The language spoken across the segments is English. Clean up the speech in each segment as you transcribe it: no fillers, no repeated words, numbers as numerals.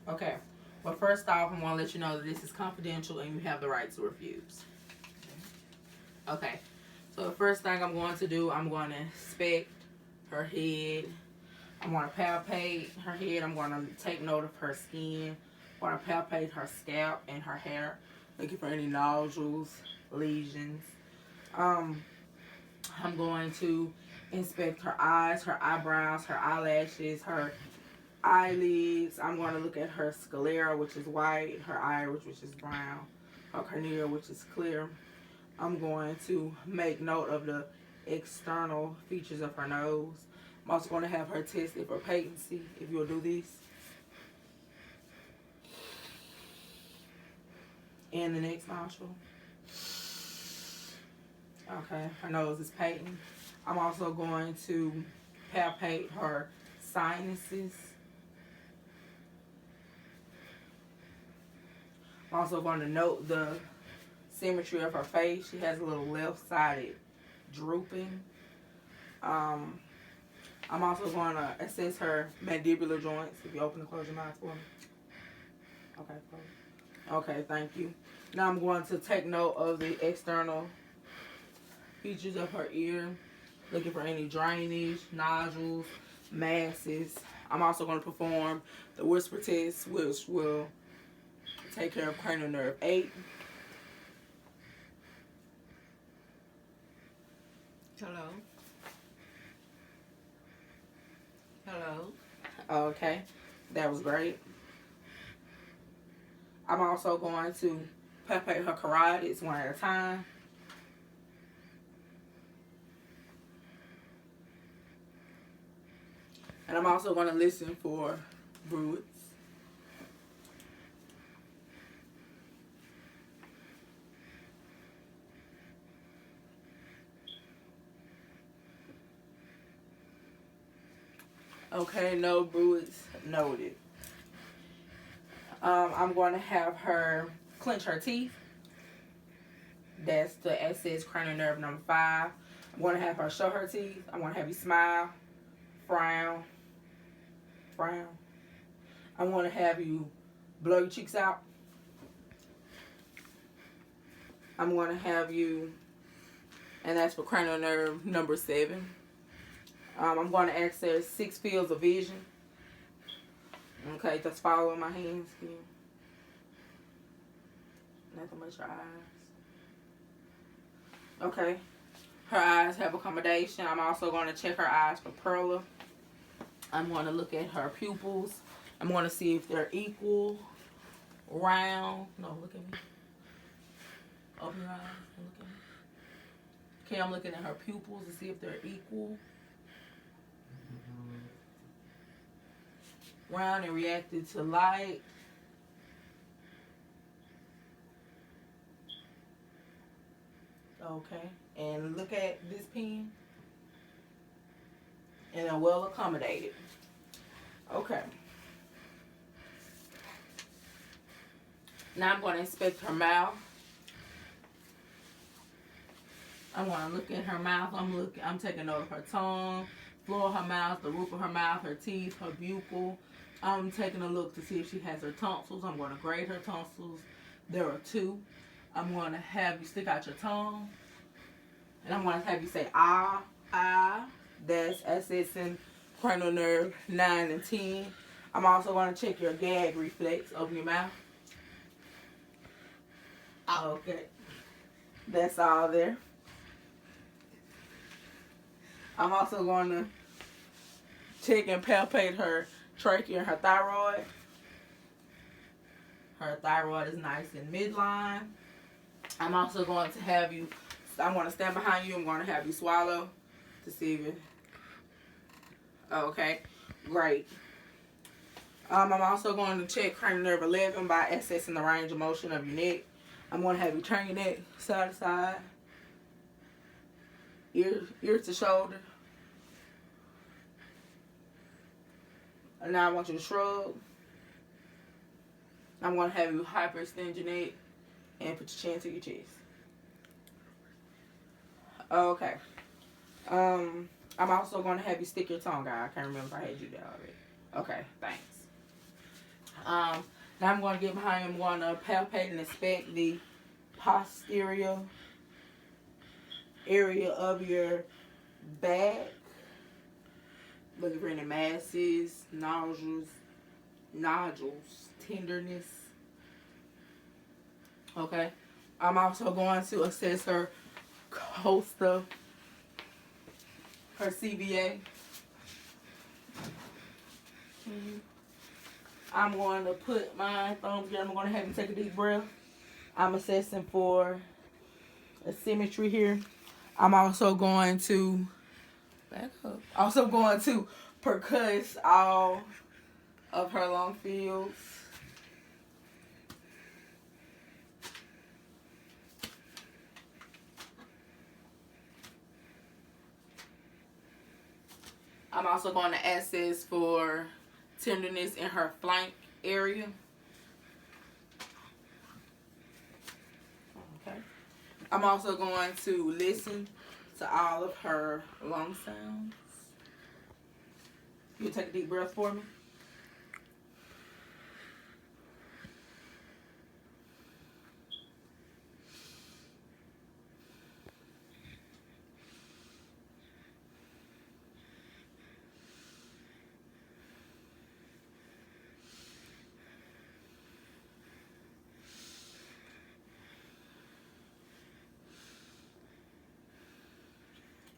Okay. Well, first off, I want to let you know that this is confidential and you have the right to refuse. Okay. So the first thing I'm going to do, I'm going to inspect her head. I'm going to palpate her head. I'm going to take note of her skin. I'm going to palpate her scalp and her hair, looking for any nodules, lesions. Um, I'm going to inspect her eyes, her eyebrows, her eyelashes, her eyelids. I'm going to look at her sclera, which is white, her iris, which is brown, her cornea, which is clear. I'm going to make note of the external features of her nose. I'm also going to have her tested for patency, if you'll do this. And the next nostril. Okay, her nose is patent. I'm also going to palpate her sinuses. I'm also going to note the symmetry of her face. She has a little left-sided drooping. I'm also going to assess her mandibular joints. If you open and close your mouth for me. Okay, close. Okay, thank you. Now I'm going to take note of the external features of her ear, looking for any drainage, nodules, masses. I'm also going to perform the whisper test, which will take care of cranial nerve 8. Hello. Hello. Okay, that was great. I'm also going to palpate her carotids one at a time. And I'm also going to listen for bruits. Okay, no bruits noted. I'm going to have her clench her teeth. That's to access cranial nerve number 5. I'm going to have her show her teeth. I'm going to have you smile, frown, frown. I'm going to have you blow your cheeks out. I'm going to have you, and that's for cranial nerve number 7. I'm going to access 6 fields of vision. Okay, just follow my hands here. Nothing but your eyes. Okay. Her eyes have accommodation. I'm also going to check her eyes for pearl. I'm going to look at her pupils. I'm going to see if they're equal, round. No, look at me. Open your eyes and look at me. Okay, I'm looking at her pupils to see if they're equal, round and reacted to light. Okay, and look at this pen. And they're well accommodated. Okay. Now I'm going to inspect her mouth. I'm going to look at her mouth. I'm taking note of her tongue, floor of her mouth, the roof of her mouth, her teeth, her buccal. I'm taking a look to see if she has her tonsils. I'm going to grade her tonsils. There are 2. I'm going to have you stick out your tongue. And I'm going to have you say, ah, ah. That's accessing cranial nerve 9 and 10. I'm also going to check your gag reflex. Open your mouth. Okay. That's all there. I'm also going to check and palpate her trachea and her thyroid. Her thyroid is nice in midline. I'm also going to have you, I'm going to stand behind you. I'm going to have you swallow to see if it, okay, great. I'm also going to check cranial nerve 11 by assessing the range of motion of your neck. I'm going to have you turn your neck side to side, ear to shoulder. And now I want you to shrug. I'm going to have you hyperextend your neck and put your chin to your chest. Okay. I'm also going to have you stick your tongue out. I can't remember if I had you there already. Okay, thanks. Now I'm going to get behind. I'm going to palpate and inspect the posterior area of your back. Looking for any masses, nodules, tenderness. Okay. I'm also going to assess her costa, her CVA. I'm going to put my thumbs here. I'm going to have you take a deep breath. I'm assessing for a symmetry here. I'm also going to back up. Also going to percuss all of her lung fields. I'm also going to assess for tenderness in her flank area. Okay. I'm also going to listen to all of her lung sounds. You take a deep breath for me.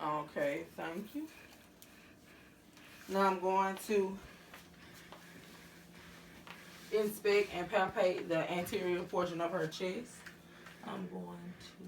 Okay, thank you. Now I'm going to inspect and palpate the anterior portion of her chest. I'm going to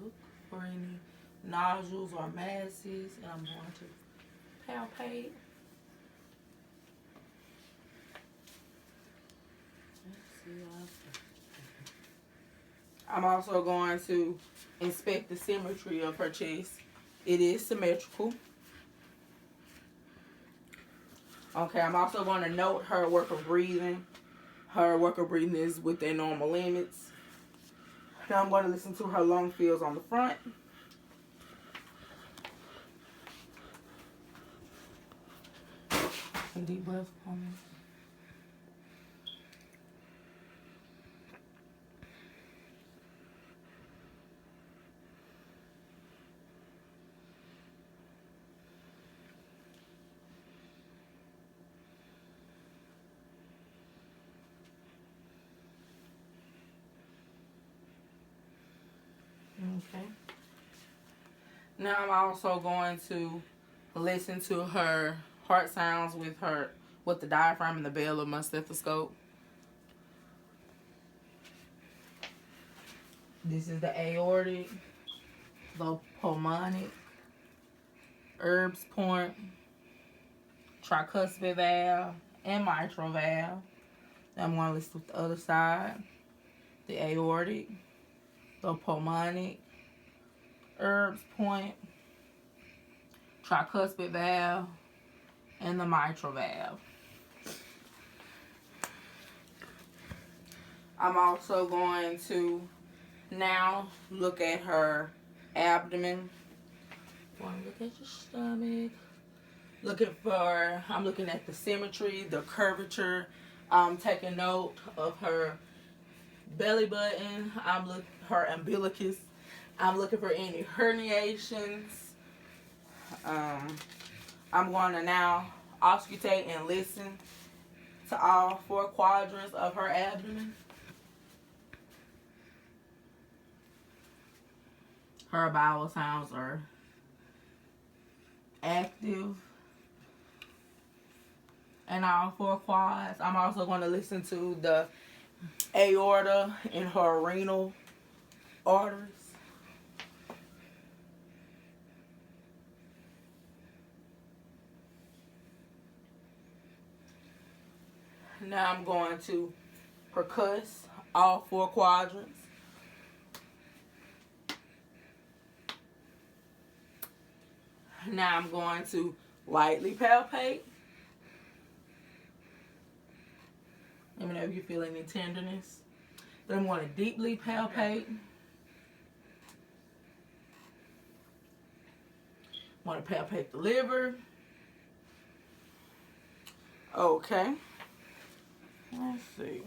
look for any nodules or masses, and I'm going to palpate. I'm also going to inspect the symmetry of her chest. It is symmetrical. Okay, I'm also going to note her work of breathing. Her work of breathing is within normal limits. Now I'm going to listen to her lung fields on the front. A deep breath for me. Okay. Now I'm also going to listen to her heart sounds with the diaphragm and the bell of my stethoscope. This is the aortic, the pulmonic, Erb's point, tricuspid valve, and mitral valve. Then I'm going to listen with the other side. The aortic, the pulmonic, Erb's point, tricuspid valve, and the mitral valve. I'm also going to now look at her abdomen. Want to look at your stomach. I'm looking at the symmetry, the curvature. I'm taking note of her belly button. Her umbilicus. I'm looking for any herniations. I'm going to now auscultate and listen to all 4 quadrants of her abdomen. Her bowel sounds are active. And all 4 quads. I'm also going to listen to the aorta and her renal arteries. Now I'm going to percuss all 4 quadrants. Now I'm going to lightly palpate. Let me know if you feel any tenderness. Then I'm going to deeply palpate. I want to palpate the liver. Okay. Let's see.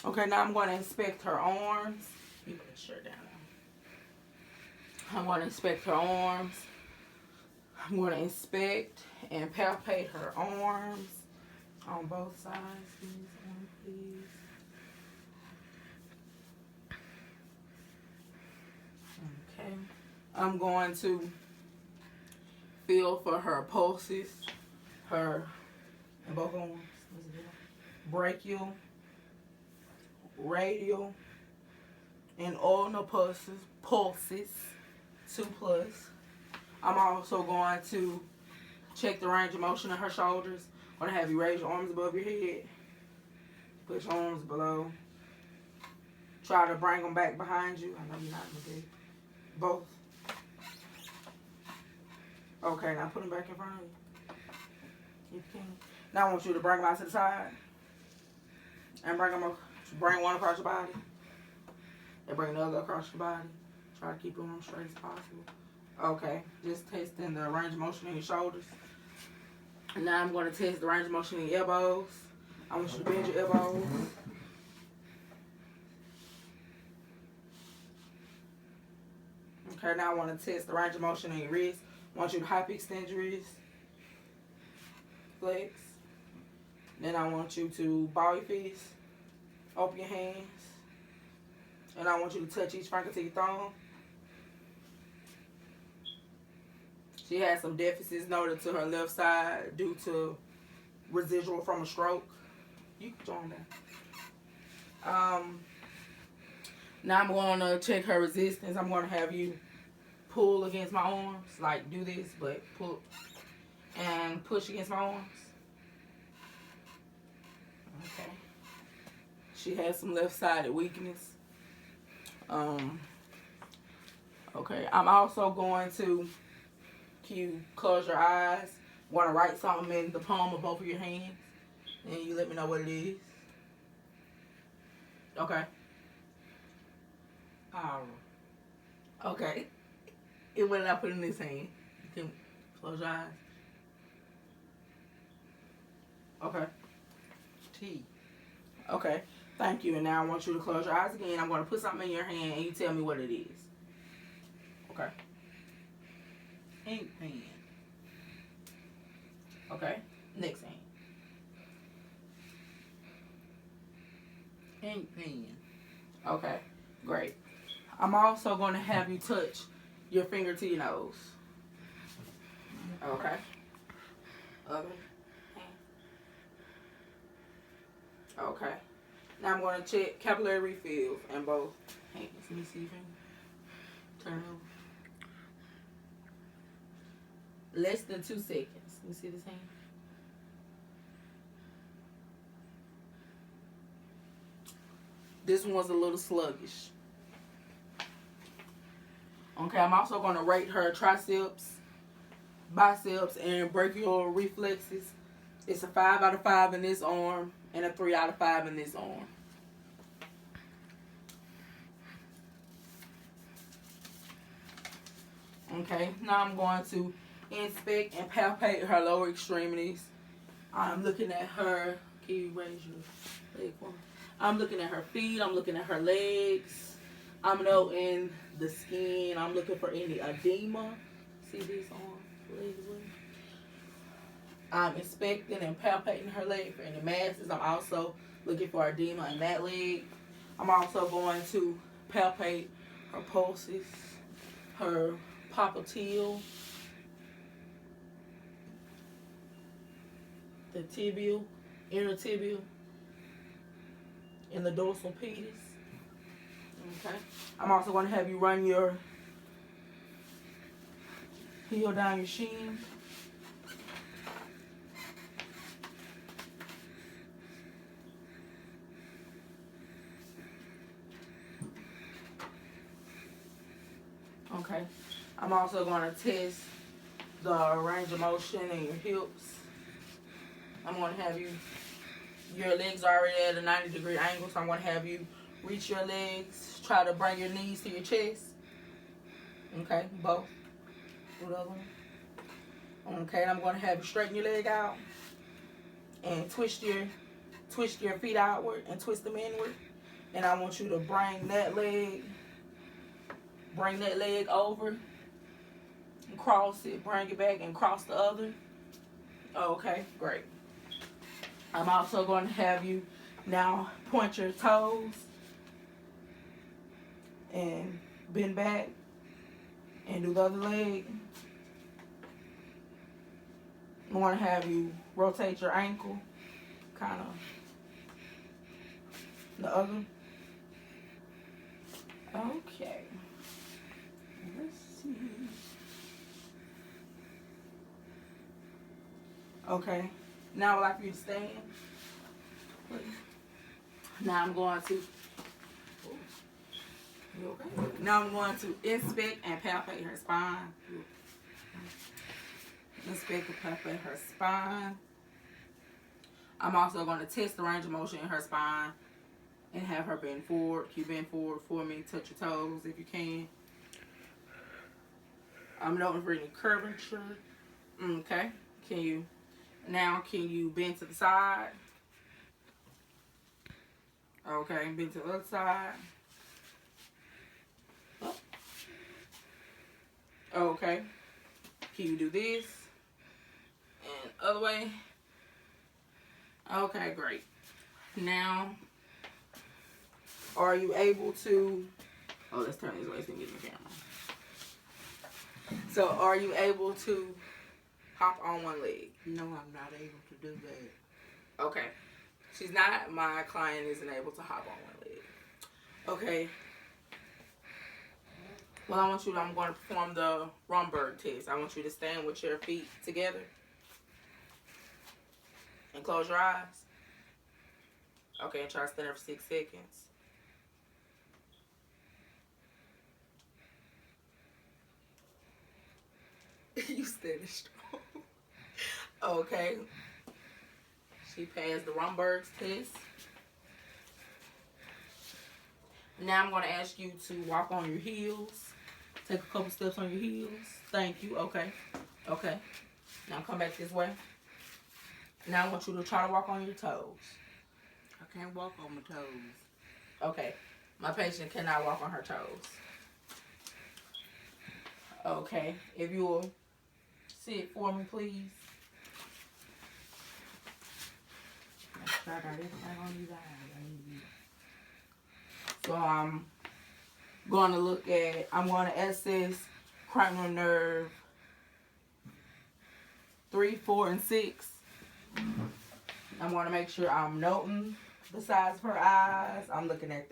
Okay, now I'm going to inspect her arms. You put the shirt down now. I'm going to inspect her arms. I'm going to inspect and palpate her arms on both sides. Give me one, please. Okay. I'm going to feel for her pulses, her in both arms. Brachial, radial, and ulnar pulses 2+. I'm also going to check the range of motion in her shoulders. I'm going to have you raise your arms above your head. Put your arms below. Try to bring them back behind you. I know you're not going to do both. Okay, now put them back in front of you. If you can. Now I want you to bring them out to the side. And bring one across your body. And bring the other across your body. Try to keep them straight as possible. Okay, just testing the range of motion in your shoulders. And now I'm going to test the range of motion in your elbows. I want you to bend your elbows. Okay, now I want to test the range of motion in your wrist. I want you to hyperextend your wrist. Flex. Then I want you to ball your feet. Open your hands. And I want you to touch each finger to your thumb. She has some deficits noted to her left side due to residual from a stroke. You can join that. Now I'm going to check her resistance. I'm going to have you pull against my arms. Like do this, but pull and push against my arms. Okay. She has some left-sided weakness. Okay. I'm also going to you close your eyes. Want to write something in the palm of both of your hands, and you let me know what it is. Okay. Okay. And what did I put in this hand? You can close your eyes. Okay. T. Okay. Thank you. And now I want you to close your eyes again. I'm going to put something in your hand, and you tell me what it is. Okay. Ink pen. Okay. Next hand. Ink pen. Okay. Great. I'm also going to have you touch your finger to your nose. Okay. Other hand. Okay. Now I'm going to check capillary refills in both hands. Let me see your finger. Turn over. Less than 2 seconds. Let me see this hand. This one's a little sluggish. Okay, I'm also going to rate her triceps, biceps, and brachial reflexes. It's a 5 out of 5 in this arm and a 3 out of 5 in this arm. Okay, now I'm going to inspect and palpate her lower extremities. I'm looking at her. Can you raise your leg for me? I'm looking at her feet. I'm looking at her legs. I'm noting the skin. I'm looking for any edema. See these arms, legs, I'm inspecting and palpating her leg for any masses. I'm also looking for edema in that leg. I'm also going to palpate her pulses, her popliteal, the tibial, intertibial, and the dorsal pedis. Okay. I'm also going to have you run your heel down your shin. Okay. I'm also going to test the range of motion in your hips. I'm going to have your legs are already at a 90-degree angle, so I'm going to have you reach your legs, try to bring your knees to your chest. Okay, both. Do the other one. Okay, and I'm going to have you straighten your leg out and twist your feet outward and twist them inward. And I want you to bring that leg over and cross it. Bring it back and cross the other. Okay, great. I'm also going to have you now point your toes and bend back and do the other leg. I want to have you rotate your ankle, kind of the other. Okay. Let's see. Okay. Now I'd like for you to stand. Now I'm going to. You okay? Now I'm going to inspect and palpate her spine. Inspect and palpate her spine. I'm also going to test the range of motion in her spine and have her bend forward. Can you bend forward for me? Touch your toes if you can. I'm noting for any curvature. Okay. Can you bend to the side? Okay, bend to the other side. Okay. Can you do this? And other way. Okay, great. Now, are you able to... Oh, let's turn this way so you can get in the camera. So, are you able to hop on one leg? No, I'm not able to do that. Okay. She's not. My client isn't able to hop on one leg. Okay. Well, I'm going to perform the Romberg test. I want you to stand with your feet together. And close your eyes. Okay, and try to stand there for 6 seconds. You standing strong. Okay. She passed the Romberg's test. Now I'm going to ask you to walk on your heels. Take a couple steps on your heels. Thank you. Okay. Okay. Now come back this way. Now I want you to try to walk on your toes. I can't walk on my toes. Okay. My patient cannot walk on her toes. Okay. If you will sit for me, please. So I'm going to assess cranial nerve 3, 4, and 6. I'm going to make sure I'm noting the size of her eyes. I'm looking at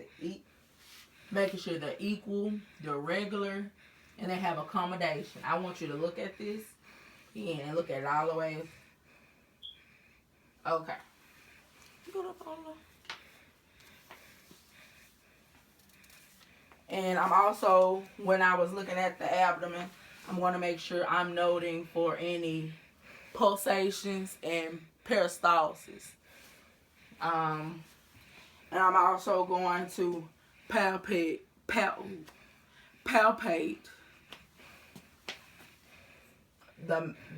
making sure they're equal, they're regular, and they have accommodation. I want you to look at this and look at it all the way. Okay. And I'm also, when I was looking at the abdomen, I'm going to make sure I'm noting for any pulsations and peristalsis. And I'm also going to palpate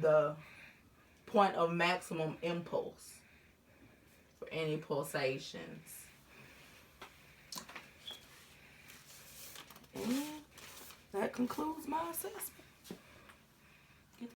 the point of maximum impulse for any pulsations. And that concludes my assessment.